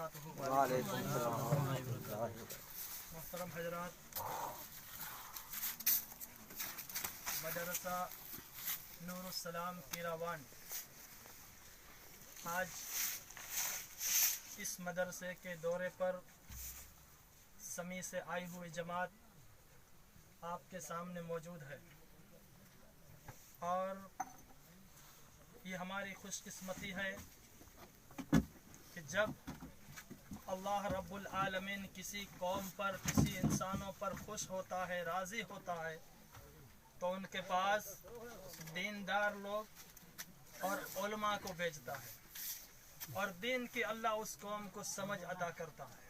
وبرکاتہ۔ وعلیکم السلام۔ محترم حضرات، مدرسہ نور السلام کیراوان آج اس مدرسے کے دورے پر سمی سے آئی ہوئی جماعت آپ کے سامنے موجود ہے، اور یہ ہماری خوش قسمتی ہے کہ جب اللہ رب العالمین کسی قوم پر، کسی انسانوں پر خوش ہوتا ہے، راضی ہوتا ہے، تو ان کے پاس دیندار لوگ اور علماء کو بھیجتا ہے، اور دین کی اللہ اس قوم کو سمجھ عطا کرتا ہے۔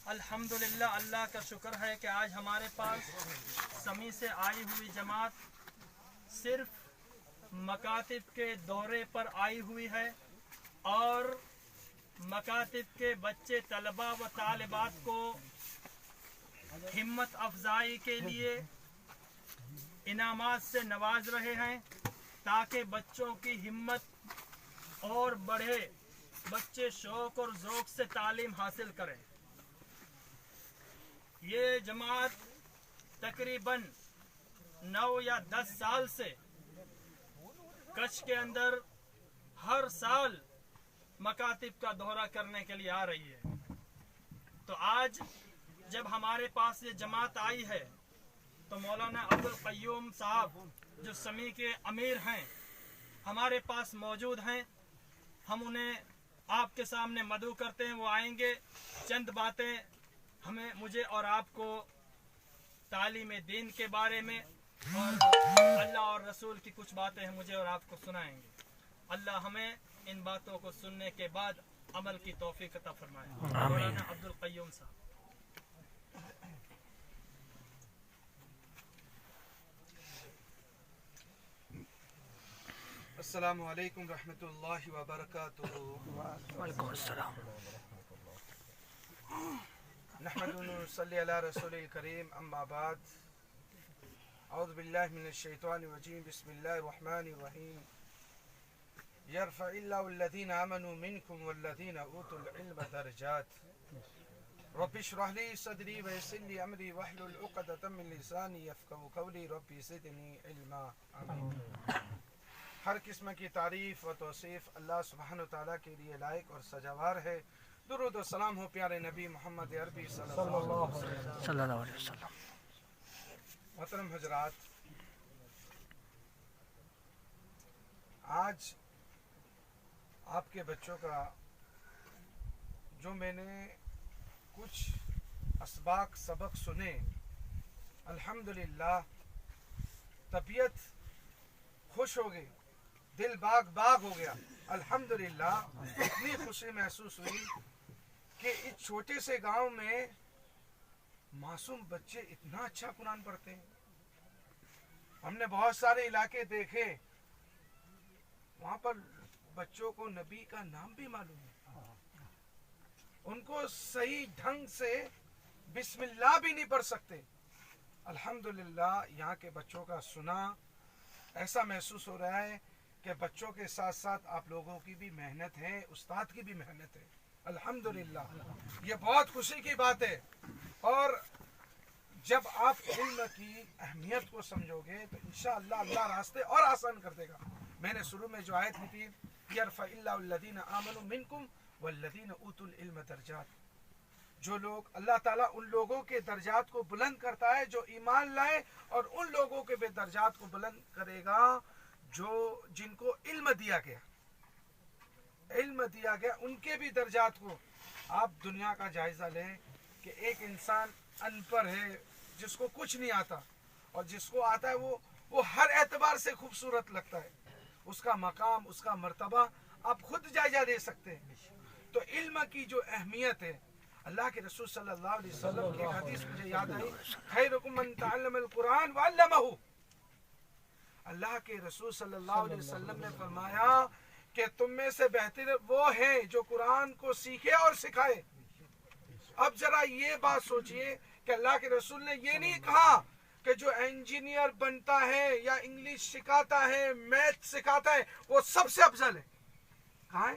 الحمدللہ، اللہ کا شکر ہے کہ آج ہمارے پاس سمی سے آئی ہوئی جماعت صرف مکاتب کے دورے پر آئی ہوئی ہے، اور مکاتب کے بچے، طلباء و طالبات کو ہمت افزائی کے لیے انعامات سے نواز رہے ہیں، تاکہ بچوں کی ہمت اور بڑھے، بچے شوق اور ذوق سے تعلیم حاصل کریں۔ یہ جماعت تقریباً 9 یا 10 سال سے کچھ کے اندر ہر سال مکاتب کا دورہ کرنے کے لیے آ رہی ہے۔ تو آج جب ہمارے پاس یہ جماعت آئی ہے تو مولانا عبدالقیوم صاحب جو سمی کے امیر ہیں ہمارے پاس موجود ہیں، ہم انہیں آپ کے سامنے مدعو کرتے ہیں، وہ آئیں گے، چند باتیں مجھے اور آپ کو تعلیم دین کے بارے میں اور اللہ اور رسول کی کچھ باتیں ہیں مجھے اور آپ کو سنائیں گے۔ اللہ ہمیں ان باتوں کو سننے کے بعد عمل کی توفیق عطا فرمائے۔ مولانا عبدالقیوم صاحب۔ السلام علیکم ورحمۃ اللہ وبرکاتہ۔ وعلیکم السلام۔ نحمد صلی علی رسول الکریم، اما بعد، اعوذ باللہ من الشیطان الرجیم، بسم اللہ الرحمن الرحیم۔ یرفع اللہ الذین آمنوا منکم والذین اوتوا العلم درجات۔ رب اشرح لی صدری ویسر لی امری واحلل عقدۃ من لسانی یفقهوا قولی، رب زدنی علما۔ آمین۔ ہر قسم کی تعریف و توصیف اللہ سبحانہ وتعالیٰ کے لیے لائق اور سزاوار ہے۔ درود و سلام ہو پیارے نبی محمد عربی صلی اللہ علیہ وسلم۔ محترم حضرات، آج آپ کے بچوں کا جو میں نے کچھ اسباق سبق سنے، الحمدللہ طبیعت خوش ہو گئی، دل باغ باغ ہو گیا۔ الحمدللہ اتنی خوشی محسوس ہوئی کہ اس چھوٹے سے گاؤں میں معصوم بچے اتنا اچھا قرآن پڑھتے ہیں۔ ہم نے بہت سارے علاقے دیکھے، وہاں پر بچوں کو نبی کا نام بھی معلوم ہے، ان کو صحیح ڈھنگ سے بسم اللہ بھی نہیں پڑھ سکتے۔ الحمدللہ یہاں کے بچوں کا سنا، ایسا محسوس ہو رہا ہے کہ بچوں کے ساتھ ساتھ آپ لوگوں کی بھی محنت ہے، استاد کی بھی محنت ہے۔ الحمدللہ یہ بہت خوشی کی بات ہے، اور جب آپ علم کی اہمیت کو سمجھو گے تو انشاءاللہ اللہ راستے اور آسان کر دے گا۔ میں نے شروع میں جو آیت کی تھی، یرفع اللہ الذین آمنوا منکم والذین اوتوا العلم درجات، جو لوگ، اللہ تعالیٰ ان لوگوں کے درجات کو بلند کرتا ہے جو ایمان لائے، اور ان لوگوں کے بھی درجات کو بلند کرے گا جو جن کو علم دیا گیا، ان کے بھی درجات کو۔ آپ دنیا کا جائزہ لیں کہ ایک انسان ان پڑھ ہے، جس کو کچھ نہیں آتا، اور جس کو آتا ہے وہ ہر اعتبار سے خوبصورت لگتا ہے، اس کا مقام، اس کا مرتبہ آپ خود جائزہ دے سکتے ہیں۔ تو علم کی جو اہمیت ہے، اللہ کے رسول صلی اللہ علیہ وسلم کی حدیث مجھے یاد آئی، خیرکم من تعلم القرآن وعلمہ۔ اللہ کے رسول صلی اللہ علیہ وسلم نے فرمایا کہ تم میں سے بہتر وہ ہیں جو قرآن کو سیکھے اور سکھائے۔ اب ذرا یہ بات سوچئے کہ اللہ کے رسول نے یہ نہیں کہا کہ جو انجینئر بنتا ہے یا انگلش سکھاتا ہے، میتھ سکھاتا ہے، وہ سب سے افضل ہے۔ کہاں ہے؟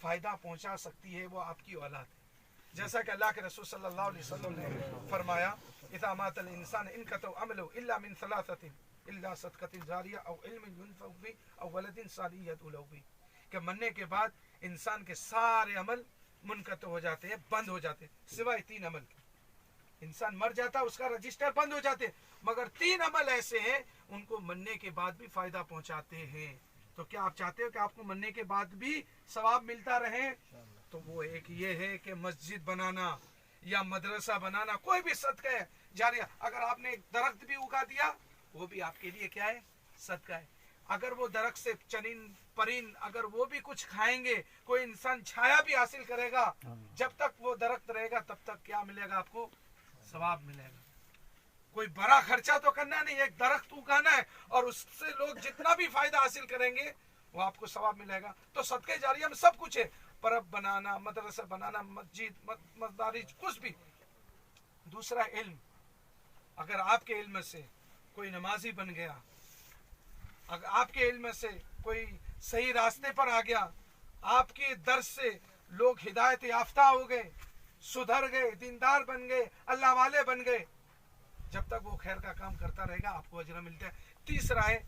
فائدہ پہنچا سکتی ہے، وہ آپ کی اولاد ہے. جیسا کہ اللہ کے رسول صلی اللہ علیہ وسلم نے فرمایا اذا مات الانسان انقطع عمله الا من ثلاثه الا صدقۃ جاریہ او علم ينفع به او ولد صالح يدعو له به، کہ مرنے کے بعد انسان کے سارے عمل منقطع ہو جاتے ہیں، بند ہو جاتے ہیں، سوائے 3 عمل کے. انسان مر جاتا اس کا رجسٹر بند ہو جاتے، مگر 3 عمل ایسے ہیں ان کو مرنے کے بعد بھی فائدہ پہنچاتے ہیں. تو کیا آپ چاہتے ہو کہ آپ کو مرنے کے بعد بھی ثواب ملتا رہے؟ تو وہ ایک یہ ہے کہ مسجد بنانا یا مدرسہ بنانا، کوئی بھی صدقہ ہے جاریہ. اگر آپ نے ایک درخت بھی اگا دیا وہ بھی آپ کے لیے کیا ہے؟ صدقہ ہے. اگر وہ درخت سے چرند پرند اگر وہ بھی کچھ کھائیں گے، کوئی انسان چھایا بھی حاصل کرے گا، جب تک وہ درخت رہے گا تب تک کیا ملے گا آپ کو؟ ثواب ملے گا. کوئی بڑا خرچہ تو کرنا نہیں، ایک درخت اگانا ہے اور اس سے لوگ جتنا بھی فائدہ حاصل کریں گے وہ آپ کو ثواب ملے گا. تو صدقہ جاریہ میں سب کچھ ہے، پرب بنانا، مدرسہ بنانا، مسجد، مدارس، کچھ بھی. دوسرا علم، اگر آپ کے علم سے کوئی نمازی بن گیا، اگر آپ کے علم سے کوئی صحیح راستے پر آ گیا، آپ کے درس سے لوگ ہدایت یافتہ ہو گئے، سدھر گئے، دیندار بن گئے، اللہ والے بن گئے، جب تک وہ خیر کا کام کرتا رہے گا آپ کو اجر ملتا ہے. تیسرا ہے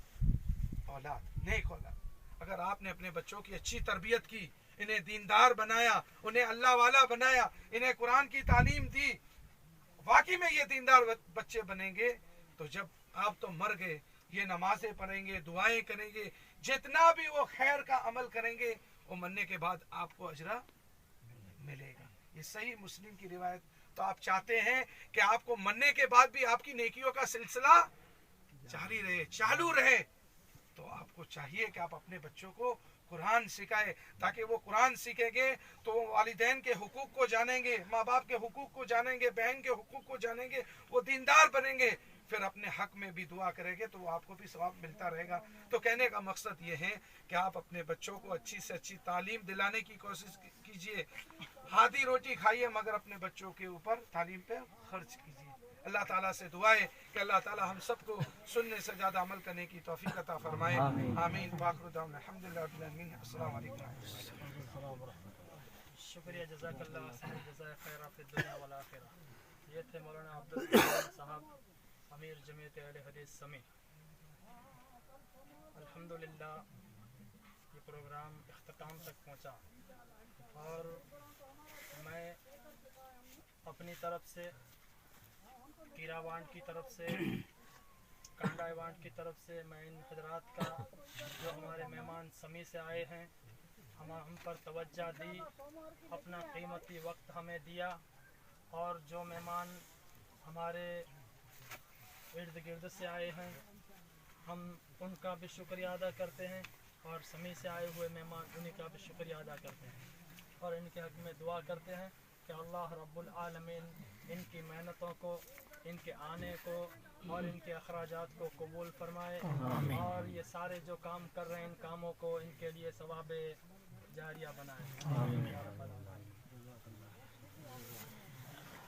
اولاد، نیک اولاد. اگر آپ نے اپنے بچوں کی اچھی تربیت کی، انہیں دیندار بنایا، انہیں اللہ والا بنایا، انہیں قرآن کی تعلیم دی، واقعی میں یہ دیندار بچے بنیں گے، تو جب آپ تو مر گئے یہ نمازیں پڑھیں گے، دعائیں کریں گے، جتنا بھی وہ خیر کا عمل کریں گے وہ مرنے کے بعد آپ کو اجرا ملے گا. یہ صحیح مسلم کی روایت. تو آپ چاہتے ہیں کہ آپ کو مرنے کے بعد بھی آپ کی نیکیوں کا سلسلہ جاری رہے، چالو رہے، تو آپ کو چاہیے کہ آپ اپنے بچوں کو قرآن سکھائے، تاکہ وہ قرآن سیکھیں گے تو وہ والدین کے حقوق کو جانیں گے، ماں باپ کے حقوق کو جانیں گے، بہن کے حقوق کو جانیں گے، وہ دیندار بنیں گے، پھر اپنے حق میں بھی دعا کریں گے تو وہ آپ کو بھی ثواب ملتا رہے گا. تو کہنے کا مقصد یہ ہے کہ آپ اپنے بچوں کو اچھی سے اچھی تعلیم دلانے کی کوشش کیجیے. ہاتھی روٹی کھائیے مگر اپنے بچوں کے اوپر تعلیم پہ خرچ کیجیے. اللہ تعالیٰ سے دعا ہے کہ اللہ تعالیٰ ہم سب کو سننے سے زیادہ عمل کرنے کی توفیق عطا فرمائے. آمین. باخر دعوانا الحمدللہ رب العالمین. السلام علیکم. شکریہ، جزاک اللہ جزائے خیر فی الدنیا والآخرہ. یہ تھے مولانا عبدالرحمان صاحب، امیر جمعیت اہل حدیث سمیع. الحمدللہ یہ پروگرام اختتام تک پہنچا اور میں اپنی طرف سے، کیرا وانڈ کی طرف سے، کانڈا وانڈ کی طرف سے، میں ان حضرات کا جو ہمارے مہمان سمیع سے آئے ہیں، ہم پر توجہ دی، اپنا قیمتی وقت ہمیں دیا، اور جو مہمان ہمارے ارد گرد سے آئے ہیں ہم ان کا بھی شکریہ ادا کرتے ہیں، اور سمیع سے آئے ہوئے مہمان انہیں کا بھی شکریہ ادا کرتے ہیں، اور ان کے حق میں دعا کرتے ہیں کہ اللہ رب العالمین ان کی محنتوں کو، ان کے آنے کو اور ان کے اخراجات کو قبول فرمائے، اور یہ سارے جو کام کر رہے ہیں ان کاموں کو ان کے لیے ثواب جاریہ بنائے.